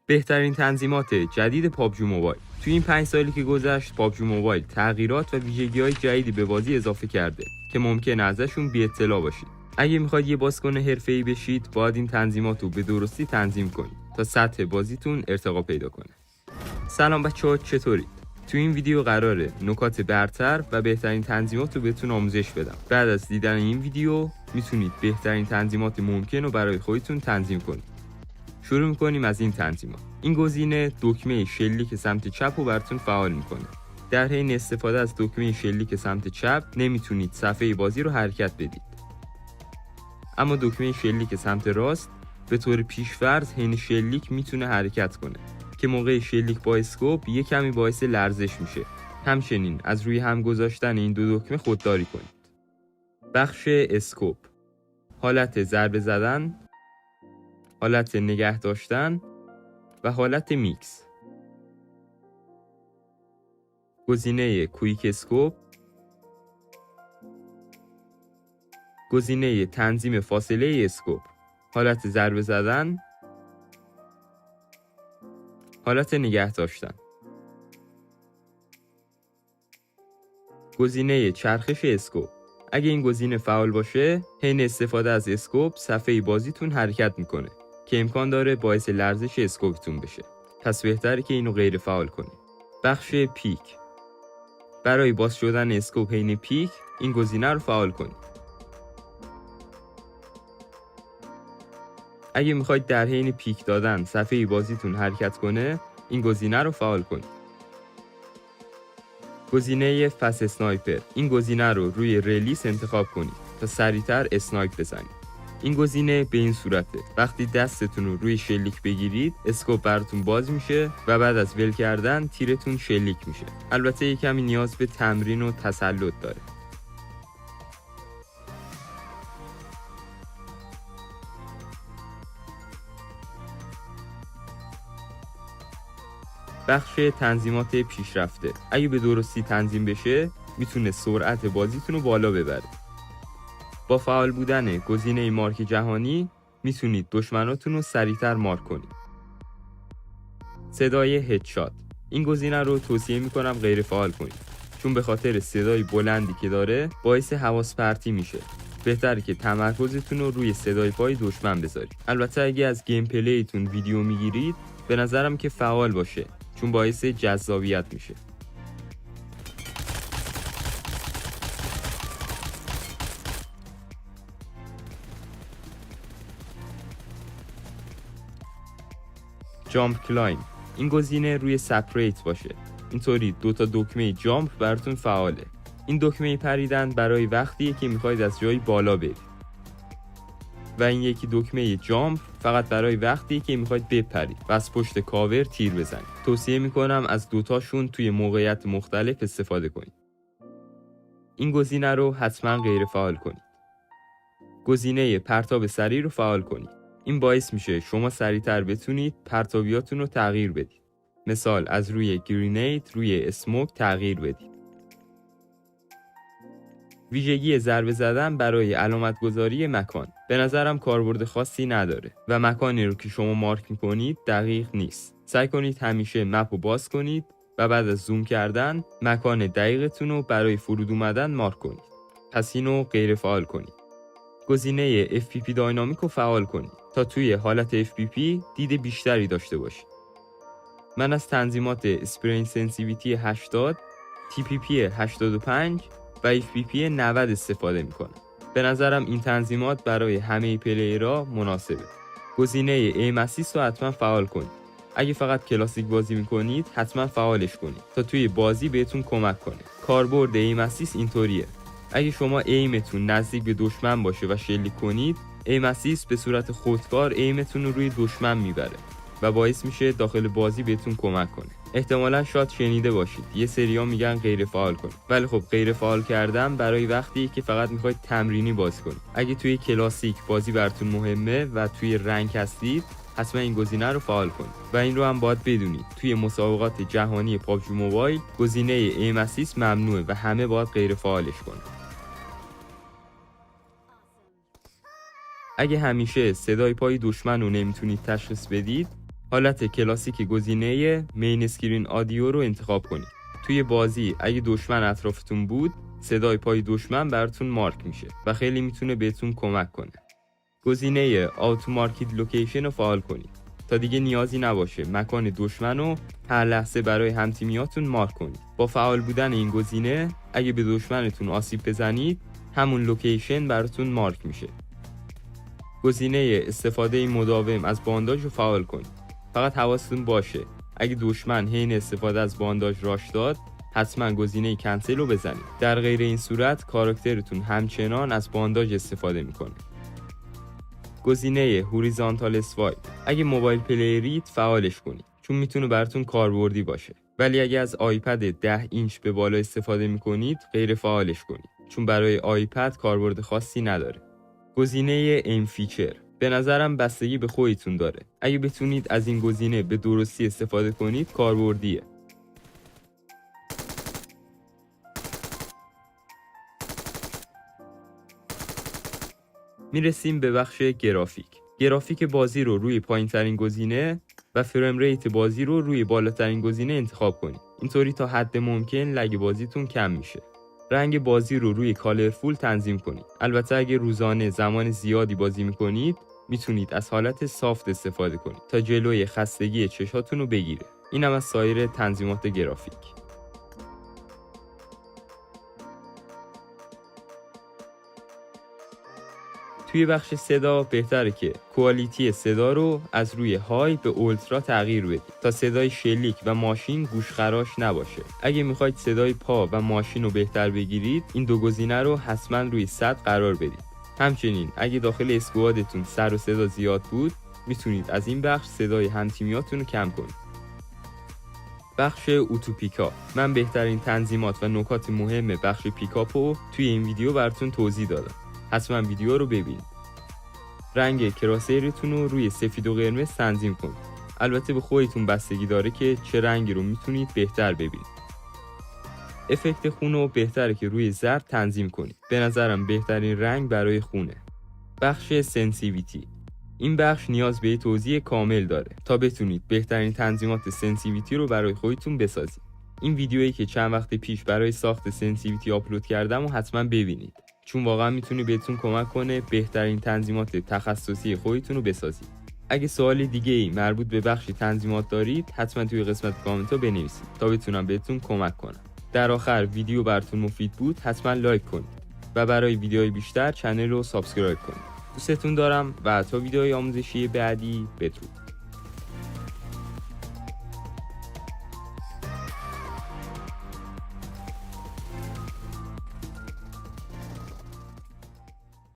بهترین تنظیمات جدید پابجی موبایل. توی این 5 سالی که گذشت پابجی موبایل تغییرات و ویژگی‌های جدیدی به بازی اضافه کرده که ممکنه ازشون بی اطلاع باشید. اگه میخواید یه بازیکن حرفه‌ای بشید باید این تنظیمات رو به درستی تنظیم کنید تا سطح بازیتون ارتقا پیدا کنه. سلام بچه‌ها، چطورید؟ تو این ویدیو قراره نکات برتر و بهترین تنظیمات رو بهتون آموزش بدم. بعد از دیدن این ویدیو میتونید بهترین تنظیمات ممکن رو برای خودتون تنظیم کنید. شروع میکنیم از این تنظیمات. این گزینه دکمه شلیک سمت چپ رو براتون فعال میکنه. در حین استفاده از دکمه شلیک سمت چپ نمیتونید صفحه بازی رو حرکت بدید. اما دکمه شلیک سمت راست به طور پیش‌فرض حین شلیک میتونه حرکت کنه که موقع شلیک با اسکوپ یک کمی باعث لرزش میشه. همچنین از روی هم گذاشتن این دو دکمه خودداری کنید. بخش اسکوپ: حالت ضربه زدن، حالت نگه داشتن و حالت میکس. گزینه کویک اسکوپ، گزینه تنظیم فاصله اسکوپ، حالت ضربه زدن، حالت نگه داشتن. گزینه چرخش اسکوپ. اگه این گزینه فعال باشه، حین استفاده از اسکوپ صفحه بازیتون حرکت میکنه که امکان داره باعث لرزش اسکوپتون بشه. پس بهتره که اینو غیر فعال کنید. بخش پیک. برای باز شدن اسکوپ حین پیک این گزینه رو فعال کنید. اگه میخواید در حین پیک دادن صفحه بازیتون حرکت کنه، این گزینه رو فعال کنید. گزینه فست اسنایپر. این گزینه رو روی ریلیس انتخاب کنید تا سریعتر اسنایپ بزنید. این گزینه به این صورته: وقتی دستتون رو روی شلیک بگیرید اسکوپ براتون باز میشه و بعد از ول کردن تیرتون شلیک میشه. البته یک کمی نیاز به تمرین و تسلط داره. بخش تنظیمات پیشرفته. اگه به درستی تنظیم بشه میتونه سرعت بازیتون رو بالا ببره. با فعال بودن گزینه مارک جهانی میتونید دشمناتون رو سریعتر مارک کنید. صدای هدشات. این گزینه رو توصیه میکنم غیر فعال کنید چون به خاطر صدای بلندی که داره باعث حواس پرتی میشه. بهتره که تمرکزتون رو روی صدای پای دشمن بذارید. البته اگه از گیم پلیتون ویدیو میگیرید به نظرم که فعال باشه چون باعث جذابیت میشه. جامپ کلایم. این گزینه روی سپریت باشه. اینطوری دوتا دکمه جامپ براتون فعاله. این دکمه پریدن برای وقتیه که میخواید از جایی بالا برید و این یکی دکمه جامپ فقط برای وقتی که میخواید بپرید و از پشت کاور تیر بزنید. توصیه میکنم از دوتاشون توی موقعیت مختلف استفاده کنید. این گزینه رو حتما غیر فعال کنید. گزینه پرتاب سریع رو فعال کنید. این باعث میشه شما سریعتر بتونید پرتابیاتون رو تغییر بدید. مثال از روی گرینید روی اسموک تغییر بدید. ویژگی ضربه زدن برای علامت گذاری مکان. به نظرم کاربرد خاصی نداره و مکانی رو که شما مارک میکنید دقیق نیست. سعی کنید همیشه مپ رو باز کنید و بعد از زوم کردن مکان دقیقتون رو برای فرود اومدن مارک کنید. پس اینو غیر فعال کنید. گزینه FPP داینامیک رو فعال کنید تا توی حالت FPP دید بیشتری داشته باشید. من از تنظیمات اسپرین سنسیویتی 80، TPP 85 و FPP 90 استفاده میکنم. به نظرم این تنظیمات برای همه پلیرها مناسبه. گزینه ایم اسیست رو حتما فعال کنید. اگه فقط کلاسیک بازی میکنید حتما فعالش کنید تا توی بازی بهتون کمک کنه. کاربرد ایم اسیست اینطوریه: اگه شما ایمتون نزدیک به دشمن باشه و شلیک کنید، ایم اسیست به صورت خودکار ایمتون رو روی دشمن میبره و باعث میشه داخل بازی بهتون کمک کنه. احتمالاً شاید شنیده باشید یه سری‌ها میگن غیر فعال کنید، ولی خب غیر فعال کردن برای وقتی که فقط میخواید تمرینی بازی کنید. اگه توی کلاسیک بازی براتون مهمه و توی رنک هستید حتما این گزینه رو فعال کنید. و این رو هم باید بدونید توی مسابقات جهانی پابجی موبایل گزینه ایم اسیست ممنوعه و همه باید غیر فعالش کنن. اگه همیشه صدای پای دشمن رو نمیتونید تشخیص بدید، حالت کلاسیک گزینه مین اسکرین آدیو رو انتخاب کنید. توی بازی اگه دشمن اطرافتون بود، صدای پای دشمن براتون مارک میشه و خیلی میتونه بهتون کمک کنه. گزینه آتو مارکید لوکیشن رو فعال کنید تا دیگه نیازی نباشه مکان دشمن رو هر لحظه برای همتیمیاتون مارک کنید. با فعال بودن این گزینه اگه به دشمنتون آسیب بزنید، همون لوکیشن براتون مارک میشه. گزینه استفاده مداوم از بانداژ رو فعال کنید. فقط حواستون باشه اگه دشمن حین استفاده از بانداژ راش داد، حتما گزینه کنسل رو بزنید. در غیر این صورت کاراکترتون همچنان از بانداژ استفاده میکنه. گزینه هوریزانتال اسوایپ، اگه موبایل پلیرید فعالش کنید چون میتونه براتون کاربردی باشه. ولی اگه از آیپد 10 اینچ به بالا استفاده میکنید، غیر فعالش کنید چون برای آیپد کاربرد خاصی نداره. گزینه ایم فیچر به نظرم بستگی به خودتون داره. اگه بتونید از این گزینه به درستی استفاده کنید، کاربردیه. میرسیم به بخش گرافیک. گرافیک بازی رو روی پایین‌ترین گزینه و فریم ریت بازی رو روی بالاترین گزینه انتخاب کنید. اینطوری تا حد ممکن لگ بازیتون کم میشه. رنگ بازی رو روی کالرفول تنظیم کنید. البته اگه روزانه زمان زیادی بازی میکنید، میتونید از حالت سافت استفاده کنید تا جلوی خستگی چشاتون رو بگیره. اینم از سایر تنظیمات گرافیک. توی بخش صدا بهتره که کوالیتی صدا رو از روی های به اولترا تغییر بدید تا صدای شلیک و ماشین گوشخراش نباشه. اگه میخواید صدای پا و ماشین رو بهتر بگیرید، این دو گزینه رو حتما روی 100 قرار بدید. همچنین اگه داخل اسکوادتون سر و صدا زیاد بود، میتونید از این بخش صدای همتیمیاتون رو کم کنید. بخش اوتو پیکاپ، من بهترین تنظیمات و نکات مهم بخش پیکاپ رو توی این ویدیو براتون توضیح دادم. حتما ویدیو رو ببینید. رنگ کراسیرتون رو روی سفید و قرمز تنظیم کنید. البته به خودتون بستگی داره که چه رنگی رو میتونید بهتر ببینید. افکت خون رو بهتره که روی زرد تنظیم کنید. به نظرم بهترین رنگ برای خونه. بخش سنسیویتی، این بخش نیاز به توضیح کامل داره تا بتونید بهترین تنظیمات سنسیویتی رو برای خودتون بسازید. این ویدیویی که چند وقت پیش برای ساخت سنسیویتی آپلود کردم و حتما ببینید، چون واقعا میتونه بهتون کمک کنه بهترین تنظیمات تخصصی خودتون رو بسازید. اگه سوال دیگه ای مربوط به بخش تنظیمات دارید، حتما توی قسمت کامنت ها بنویسید تا بتونم بهتون کمک کنم. در آخر ویدیو براتون مفید بود، حتما لایک کنید و برای ویدیوهای بیشتر چنل رو سابسکرایب کنید. دوستتون دارم و تا ویدیوهای آموزشی بعدی، بدرود.